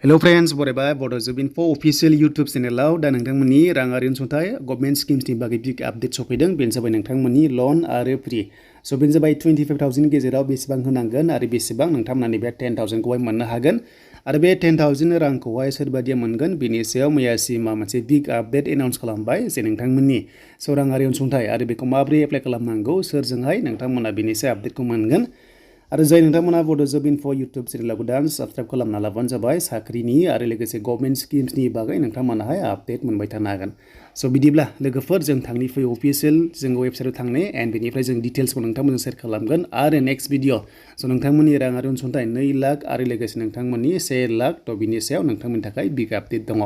Hello friends, बरायबाय Bodo Rs.25000 official YouTube channel दा नोंथांमोननि राङारि अनसुंथाइ गभर्नमेन्ट स्किम्सनि बागै बिग आपडेट सफैदों बेनो जाबाय नोंथांमोननि लन आरो फ्रि स' बेनो जाबाय 25000 गेजेराव बेसेबां होनांगोन आरो बेसेबां नोंथांमोना नैबे 10000 खौहाय मोननो हागोन आरो बे 10000 रांखौहाय सोरबादिया मोनगोन बेनि सायाव मैयासिमा मोनसे बिग आपडेट एनाउन्स खालामबाय जे नोंथांमोननि स' राङारि अनसुंथाइ आरो बेखौ माबोरै एप्लाइ खालामनांगौ सोरजोंहाय नोंथांमोना बेनि सायाव आपडेटखौ मोनगोन आरो जाय नोंथांमोना Bodo Rs.25000 YouTube चेनेलाव गोदान साबस्क्राइब खालामना लाबानो जाबाय साख्रिनि आरो लोगोसे गभर्नमेन्ट स्किम्सनि बागै नोंथांमोनाहाय आपडेट मोनबाय थानो हागोन स' बिदिब्ला लोगोफोर जों थांनि फै अफिसियेल जों वेबसाइटआव थांनो एन्ड बेनिफ्राय जों डिटेल्सखौ नोंथांमोनजों शेयार खालामगोन आरो नेक्स्ट भिडिअ स' नोंथांमोननि राङारि अनसुंथाइ 2 लाख आरो लोगोसे नोंथांमोननि 1 लाख थ' बिनि सायाव नोंथांमोननि थाखाय बिग आपडेट दङ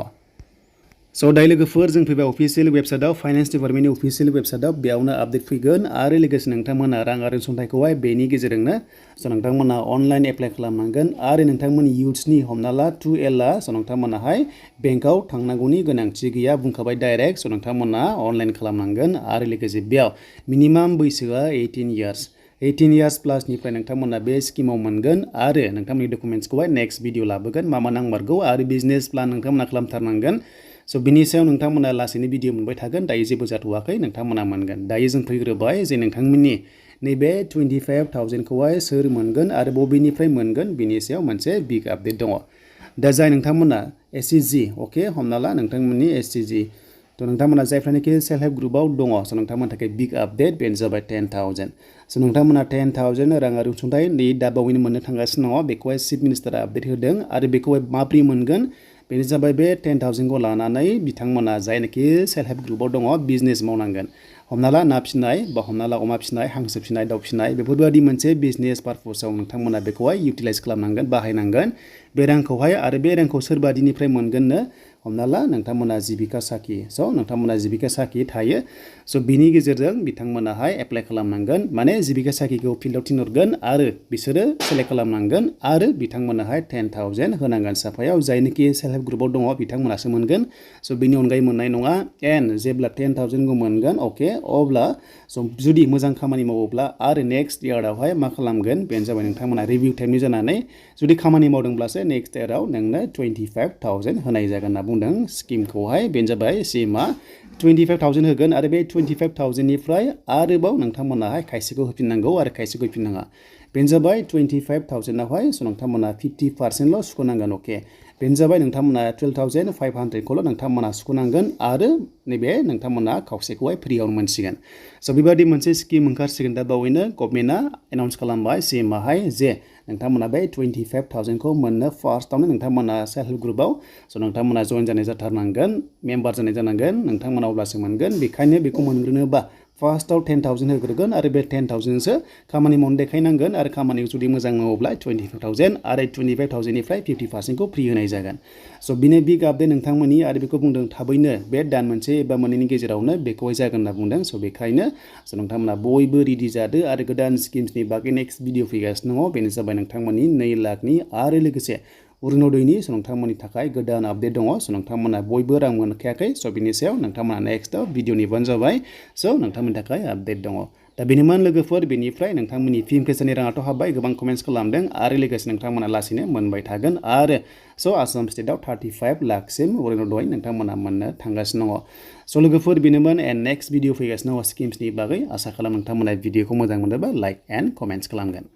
स' दायो लोगोफोर जों फैबाय अफिसियेल वेबसाइटआव फाइनान्स डिपार्टमेन्टनि अफिसियेल वेबसाइटआव बेयावनो आपडेट फैगोन आरो लोगोसे नोंथांमोना राङारि अनसुंथाइखौहाय बेनि गेजेरजोंनो स' नोंथांमोना अनलाइन एप्लाइ खालामनांगोन आरो नोंथांमोननि इयुथ्सनि हमना ला 2L स' नोंथांमोनाहाय बेंकआव थांनांगौनि गोनांथि गैया बुंखाबाय डाइरेक्ट स' नोंथांमोना अनलाइन खालामनांगोन आरो लोगोसे बेयाव मिनिमाम बैसोआ 18 इयार्स 18 इयार्स प्लासनिफ्राय नोंथांमोना बे स्किमाव मोनगोन आरो नोंथांमोननि डकुमेन्ट्सखौहाय नेक्स्ट भिडिअ लाबोगोन मा नांमारगौ आरो बिजनेस प्लान नोंथांमोना खालामथारनांगोन स' बिनि सायाव नोंथांमोना लासैनो भिडिअ मोनबाय थागोन दायो जेबो जाथ'वाखै नोंथांमोना मोनगोन दायो जों फैग्रोबाय जे नोंथांमोननि नैबे 25000 खौहाय सोर मोनगोन आरो बबेनिफ्राय मोनगोन बिनि सायाव मोनसे बिग आपडेट दङ दा जाय नोंथांमोना SCG अके हमना ला नोंथांमोननि SCG थ' नोंथांमोना जायफ्रानोखि सेल्फ हेल्प ग्रुपआव दङ स' नोंथांमोननि थाखाय बिग आपडेट बेनो जाबाय 10000 स' नोंथांमोना 10000 राङारि अनसुंथाइ नै दा बावैनो मोननो थांगासिनो दङ बेखौहाय चिफ मिनिस्टारा आपडेट होदों आरो बेखौहाय माब्रै मोनगोन बेनो जाबाय बे 10000 खौ लानानै बिथांमोना जायनाखि सेल्फ हेल्प ग्रुपआव दङ बिजनेस मावनांगोन हमना ला ना फिसिनाय बा हमना ला अमा फिसिनाय हांसो फिसिनाय दाउ फिसिनाय बेफोरबायदि मोनसे बिजनेस पारपसाव नोंथांमोना बेखौहाय इउटिलाइज खालामनांगोन बाहायनांगोन बे रांखौहाय आरो बे रांखौ सोरबादिनिफ्राय मोनगोननो हमना ला नोंथांमोना जिबिका साखि स' नोंथांमोना जिबिका साखि थायो स' बिनि गेजेरजों बिथांमोनाहाय एप्लाइ खालामनांगोन माने जिबिका साखिखौ फिल्डआव थिनहरगोन आरो बिसोरो सेलेक्ट खालामनांगोन आरो बिथांमोनाहाय 10000 होनांगोन साफायाव जायनोखि सेल्फ हेल्प ग्रुपआव दङ बिथांमोनासो मोनगोन स' बिनि अनगायै मोननाय नङा एन्ड जेब्ला 10000 खौ मोनगोन अके अब्ला स' जुदि मोजां खामानि मावोब्ला आरो नेक्स्ट इयारावहाय मा खालामगोन बेनो जाबाय नोंथांमोना रिभिउ टाइमनि जानानै जुदि खामानि मावदोंब्लासो नेक्स्ट इयाराव नोंनो 25000 होनाय जागोन होनना बुंदों स्किमखौहाय बेनो जाबाय सिमा 25000 होगोन आरो बे 25000 निफ्राय आरोबाव नोंथांमोनाहाय खायसेखौ होफिननांगौ आरो खायसेखौ होफिननाङा बेनो जाबाय 25000 आवहाय स' नोंथांमोना 50%ल' सुख'नांगोन अके बेनो जाबाय नोंथांमोना 12500 खौल' नोंथांमोना सुख'नांगोन आरो नैबे नोंथांमोना खावसेखौहाय फ्रियावनो मोनसिगोन स' बेबायदि मोनसे स्किम ओंखारसिगोन दा बावैनो गभर्नमेन्टआ एनाउन्स खालामबाय सिएमआहाय जे नोंथांमोना बे 25000 खौ मोननो फार्स्टआवनो नोंथांमोना सेल्फ हेल्प ग्रुपआव स' नोंथांमोना जइन जानाय जाथारनांगोन मेम्बार जानाय जानांगोन नोंथांमोना अब्लासो मोनगोन बेखायनो बेखौ मोनग्रोनोबा फार्स्टआव 10000 होग्रोगोन आरो बे 10000 सो खामानि मावनो देखायनांगोन आरो खामानिखौ जुदि मोजां मावोब्ला 25000 आरो 25000 निफ्राय 50% खौ फ्रि होनाय जागोन स' बिनो बिग आपडेट नोंथांमोननि आरो बेखौ बुंदों थाबैनो बे दान मोनसे एबा मोननैनि गेजेरावनो बेखौहाय जागोन होनना बुंदों स' बेखायनो स' नोंथांमोना बयबो रेडि जादो आरो गोदान स्किम्सनि बागै नेक्स्ट भिडिअ फैगासिनो दङ बेनो जाबाय नोंथांमोननि 2 लाखनि आरो लोगोसे अरुण'दयनि स' नोंथांमोननि थाखाय गोदान आपडेट दङ स' नोंथांमोना बयबो रां मोनखायाखै स' बिनि सायाव नोंथांमोना नेक्स्टआव भिडिअ नेबानो जाबाय स' नोंथांमोननि थाखाय आपडेट दङ दा बेनोमोन लोगोफोर बेनिफ्राय नोंथांमोननि फिल्म केसनि राङाथ' हाबबाय गोबां कमेन्ट्स खालामदों आरो लोगोसे नोंथांमोना लासैनो मोनबाय थागोन आरो स' आसाम स्टेटआव 35 लाखसिम अरुण'दय नोंथांमोना मोननो थांगासिनो दङ स' लोगोफोर बेनोमोन एन्ड नेक्स्ट भिडिअ फैगासिनो दङ स्किम्सनि बागै आसा खालाम नोंथांमोना भिडिअखौ मोजां मोनोबा लाइक एन्ड कमेन्ट्स खालामगोन